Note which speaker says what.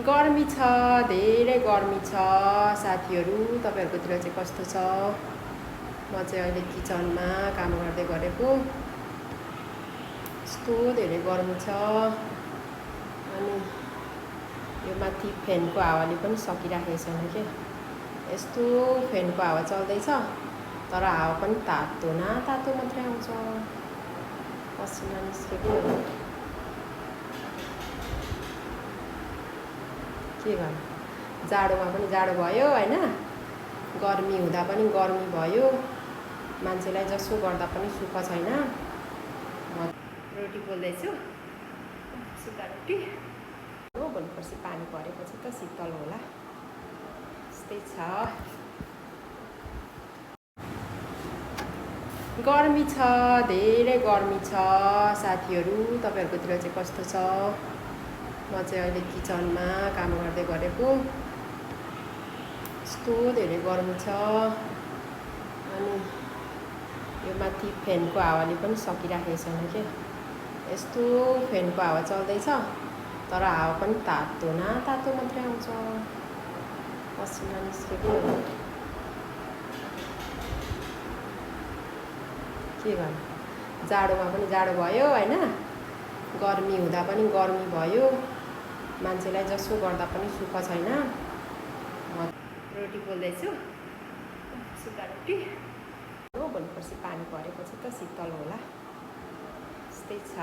Speaker 1: गर्मी छ, धेरै गर्मी छ साथीहरू। तपाईहरुकोतिर चाहिँ कस्तो छ? म चाहिँ अहिले किचनमा काम गर्दै गरेको। यस्तो धेरै गर्मी छ अनि यो माथि फ्यानको हावाले पनि सकिराखेको छैन के। यस्तो फ्यानको हावा चल्दैछ तर हावा पनि तातो न तातो मात्रै आउँछ। पसिना निस्केको हो। के गर्नु, जाडोमा पनि जाडो भयो हैन, गर्मी हुँदा पनि गर्मी भयो। मान्छेलाई जसो गर्दा पनि सुख छैन। म रोटी पोल्दैछु, सुक्खा रोटी हो। भोलिपर्सि पानी परेपछि त शीतल होला। यस्तै छ। गर्मी छ, धेरै गर्मी छ साथीहरू। तपाईहरुकोतिर चाहिँ कस्तो छ? म चाहिँ अहिले किचनमा काम गर्दै गरेको। यस्तो धेरै गर्मी छ अनि यो माथि फ्यानको हावाले पनि सकिराखेको छैन के। यस्तो फ्यानको हावा चल्दैछ तर हावा पनि तातो न तातो मात्रै आउँछ। पसिना निस्केको हो। के गर्नु, जाडोमा पनि जाडो भयो हैन, गर्मी हुँदा पनि गर्मी भयो। मान्छेलाई जसो गर्दा पनि सुख छैन। म रोटी पोल्दैछु, सुक्खा रोटी हो। भोलिपर्सि पानी परेपछि त शीतल होला। यस्तै छ।